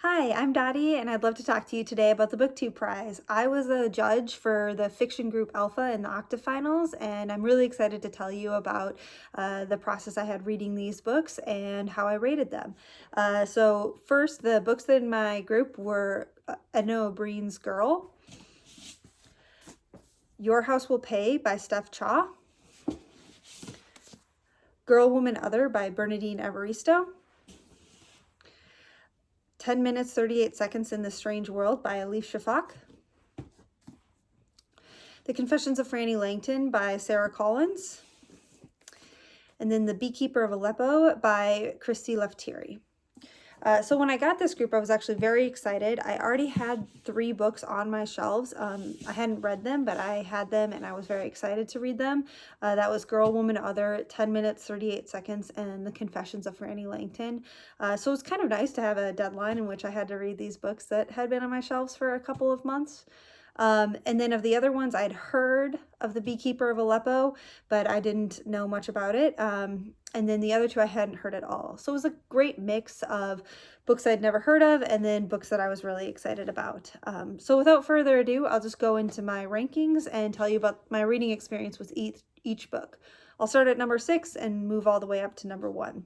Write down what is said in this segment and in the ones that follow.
Hi, I'm Dottie, and I'd love to talk to you today about the Booktube Prize. I was a judge for the fiction group Alpha in the Octafinals, and I'm really excited to tell you about the process I had reading these books and how I rated them. So first, the books in my group were Edna O'Brien's Girl, Your House Will Pay by Steph Chaw, Girl, Woman, Other by Bernadine Evaristo, 10 Minutes, 38 Seconds in the Strange World by Elif Shafak, The Confessions of Franny Langton by Sarah Collins, and then The Beekeeper of Aleppo by Christy Leftieri. So when I got this group, I was actually very excited. I already had 3 books on my shelves. I hadn't read them, but I had them and I was very excited to read them. That was Girl, Woman, Other, 10 Minutes, 38 Seconds, and The Confessions of Franny Langton. So it was kind of nice to have a deadline in which I had to read these books that had been on my shelves for a couple of months. And then of the other ones, I'd heard of The Beekeeper of Aleppo, but I didn't know much about it. And then the other 2 I hadn't heard at all. So it was a great mix of books I'd never heard of and then books that I was really excited about. So without further ado, I'll just go into my rankings and tell you about my reading experience with each book. I'll start at number 6 and move all the way up to number 1.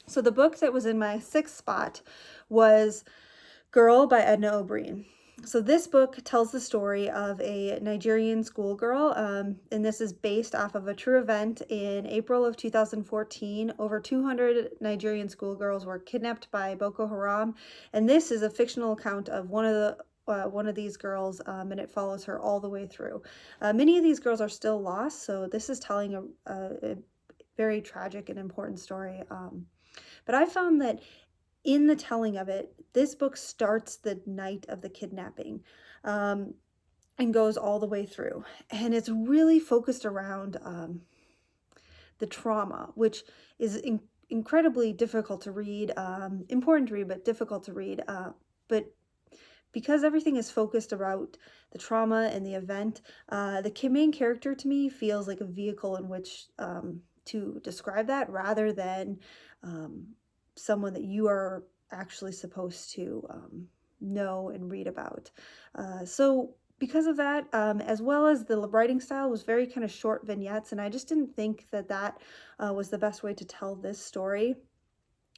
So the book that was in my 6th spot was Girl by Edna O'Brien. So this book tells the story of a Nigerian schoolgirl, and this is based off of a true event. In April of 2014, over 200 Nigerian schoolgirls were kidnapped by Boko Haram, and this is a fictional account of one of these girls, and it follows her all the way through. Many of these girls are still lost, so this is telling a very tragic and important story. But I found that in the telling of it, this book starts the night of the kidnapping and goes all the way through. And it's really focused around the trauma, which is incredibly difficult to read, important to read, but difficult to read. But because everything is focused about the trauma and the event, the main character to me feels like a vehicle in which to describe that rather than someone that you are actually supposed to know and read about. So because of that, as well as the writing style was very kind of short vignettes, and I just didn't think that was the best way to tell this story.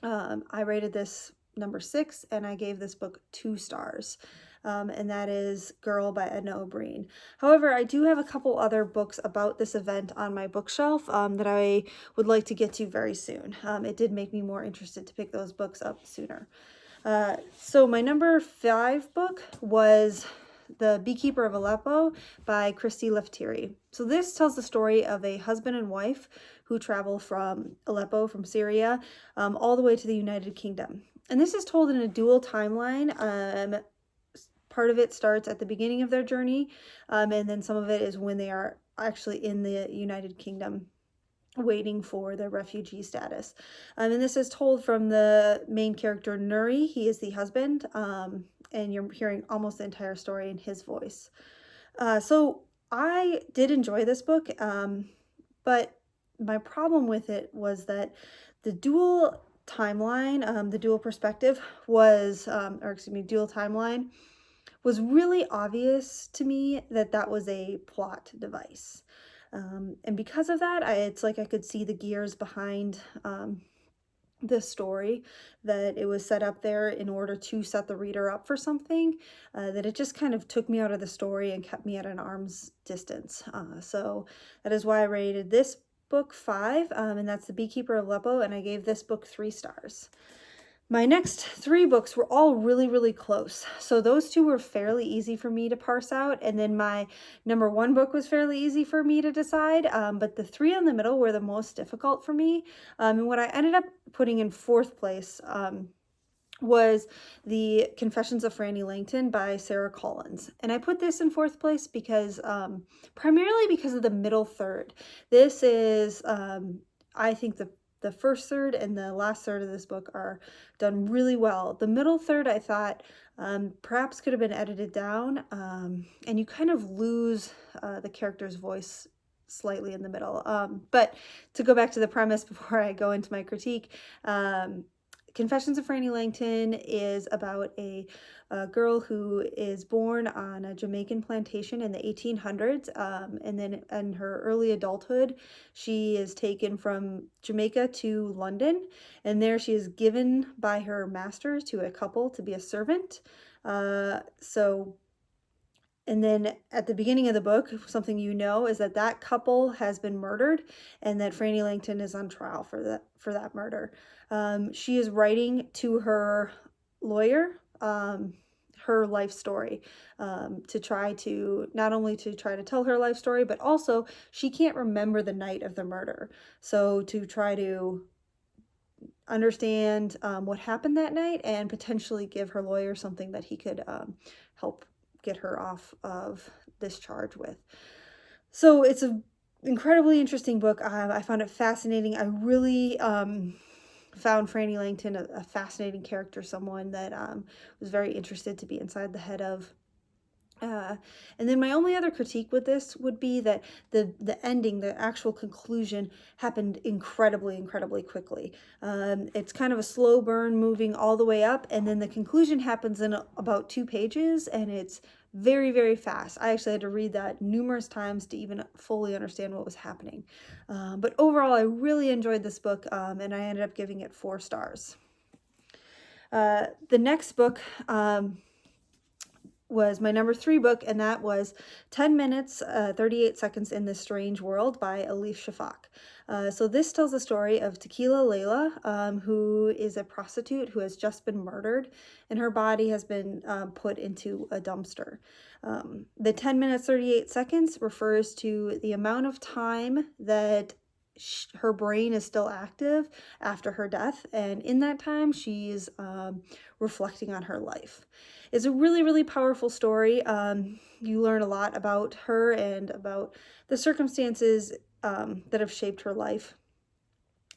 I rated this number 6, and I gave this book 2 stars. And that is Girl by Edna O'Brien. However, I do have a couple other books about this event on my bookshelf that I would like to get to very soon. It did make me more interested to pick those books up sooner. So my number 5 book was The Beekeeper of Aleppo by Christy Leftieri. So this tells the story of a husband and wife who travel from Aleppo, from Syria, all the way to the United Kingdom. And this is told in a dual timeline. Part of it starts at the beginning of their journey, and then some of it is when they are actually in the United Kingdom waiting for their refugee status. And this is told from the main character, Nuri. He is the husband, and you're hearing almost the entire story in his voice. So I did enjoy this book, but my problem with it was that the dual timeline, the dual perspective was, dual timeline was really obvious to me that was a plot device. And because of that, it's like I could see the gears behind the story, that it was set up there in order to set the reader up for something, that it just kind of took me out of the story and kept me at an arm's distance. So that is why I rated this book 5, and that's The Beekeeper of Aleppo, and I gave this book 3 stars. My next 3 books were all really, really close. So those 2 were fairly easy for me to parse out. And then my number 1 book was fairly easy for me to decide. But the 3 in the middle were the most difficult for me. And what I ended up putting in 4th place was The Confessions of Franny Langton by Sarah Collins. And I put this in 4th place because, primarily because of the middle third. This is, I think, the first third and the last third of this book are done really well. The middle third, I thought, perhaps could have been edited down, and you kind of lose the character's voice slightly in the middle. But to go back to the premise before I go into my critique, Confessions of Franny Langton is about a girl who is born on a Jamaican plantation in the 1800s, and then in her early adulthood, she is taken from Jamaica to London, and there she is given by her masters to a couple to be a servant. And then at the beginning of the book, something is that couple has been murdered, and that Franny Langton is on trial for that murder. She is writing to her lawyer her life story, to try to not only to try to tell her life story, but also she can't remember the night of the murder. So to try to understand what happened that night and potentially give her lawyer something that he could help get her off of this charge with. So it's an incredibly interesting book. I found it fascinating. I really found Franny Langton a fascinating character, someone that was very interested to be inside the head of. And then my only other critique with this would be that the ending, the actual conclusion, happened incredibly quickly. It's kind of a slow burn moving all the way up, and then the conclusion happens in about 2 pages, and it's very fast. I actually had to read that numerous times to even fully understand what was happening. But overall, I really enjoyed this book, and I ended up giving it 4 stars. The next book was my number 3 book, and that was 10 Minutes, 38 Seconds in This Strange World by Elif Shafak. So this tells the story of Tequila Layla, who is a prostitute who has just been murdered, and her body has been put into a dumpster. The 10 minutes, 38 seconds refers to the amount of time that her brain is still active after her death, and in that time she's reflecting on her life. It's a really powerful story. You learn a lot about her and about the circumstances that have shaped her life,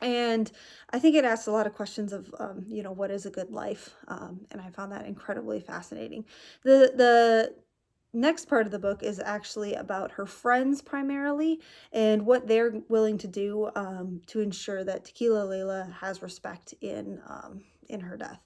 and I think it asks a lot of questions of what is a good life, and I found that incredibly fascinating. The next part of the book is actually about her friends primarily and what they're willing to do to ensure that Tequila Layla has respect in her death.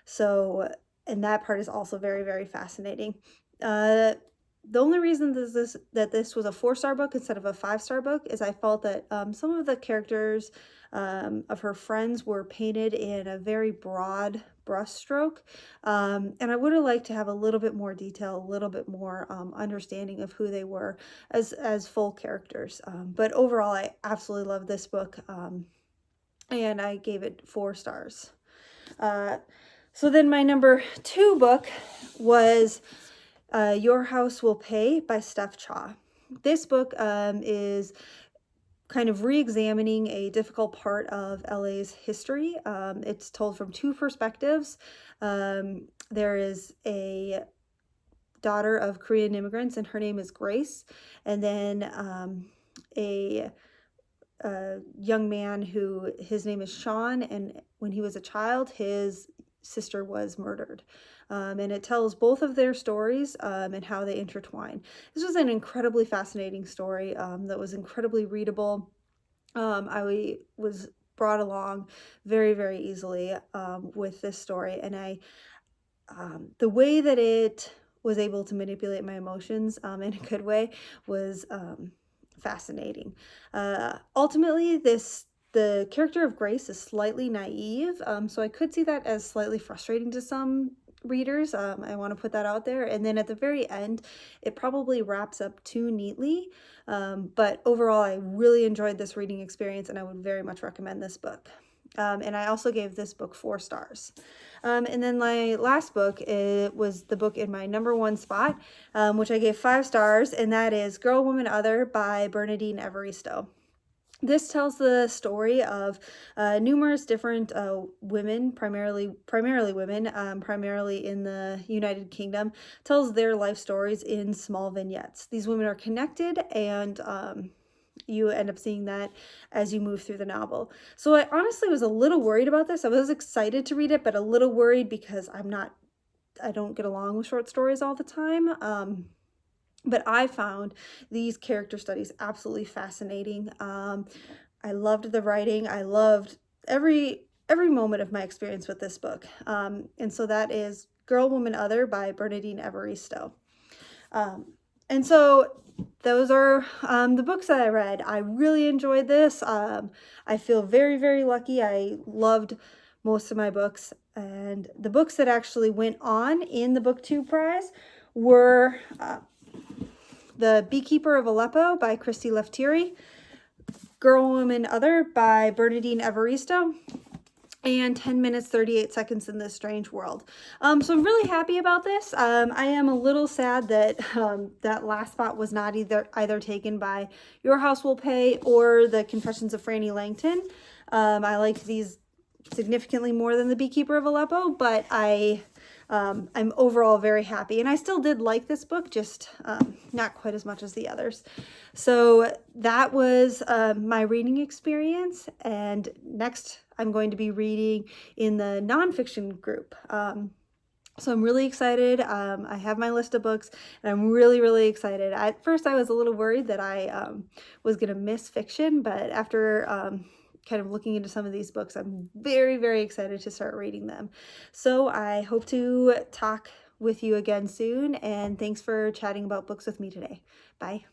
So, and that part is also very fascinating. The only reason that this was a 4-star book instead of a 5-star book is I felt that some of the characters of her friends were painted in a very broad brushstroke, and I would have liked to have a little bit more detail, a little bit more understanding of who they were as full characters. But overall, I absolutely loved this book, and I gave it 4 stars. So then my number 2 book was Your House Will Pay by Steph Cha. This book is kind of re-examining a difficult part of LA's history. It's told from 2 perspectives. There is a daughter of Korean immigrants, and her name is Grace, and then a young man who his name is Sean, and when he was a child, his sister was murdered. And it tells both of their stories and how they intertwine. This was an incredibly fascinating story that was incredibly readable. I was brought along very easily with this story, and the way that it was able to manipulate my emotions in a good way was fascinating. Ultimately, the character of Grace is slightly naive, so I could see that as slightly frustrating to some readers. I want to put that out there. And then at the very end, it probably wraps up too neatly. But overall, I really enjoyed this reading experience, and I would very much recommend this book. And I also gave this book 4 stars. And then my last book, it was the book in my number 1 spot, which I gave 5 stars, and that is Girl, Woman, Other by Bernadine Evaristo. This tells the story of numerous different women, primarily women, primarily in the United Kingdom, tells their life stories in small vignettes. These women are connected, and you end up seeing that as you move through the novel. So I honestly was a little worried about this. I was excited to read it, but a little worried because I don't get along with short stories all the time. But I found these character studies absolutely fascinating. I loved the writing. I loved every every moment of my experience with this book. And so that is Girl, Woman, Other by Bernardine Evaristo. And so those are the books that I read. I really enjoyed this. I feel very, very lucky. I loved most of my books. And the books that actually went on in the Booktube Prize were The Beekeeper of Aleppo by Christy Leftieri, Girl, Woman, Other by Bernardine Evaristo, and 10 minutes 38 seconds in this strange world. So I'm really happy about this. I am a little sad that that last spot was not either taken by Your House Will Pay or The Confessions of Franny Langton. I liked these significantly more than The Beekeeper of Aleppo, but I'm overall very happy, and I still did like this book, just not quite as much as the others. So that was my reading experience, and next I'm going to be reading in the nonfiction group. So I'm really excited. I have my list of books, and I'm really, really excited. At first I was a little worried that I was going to miss fiction, but after kind of looking into some of these books, I'm very, very excited to start reading them. So I hope to talk with you again soon, and thanks for chatting about books with me today. Bye.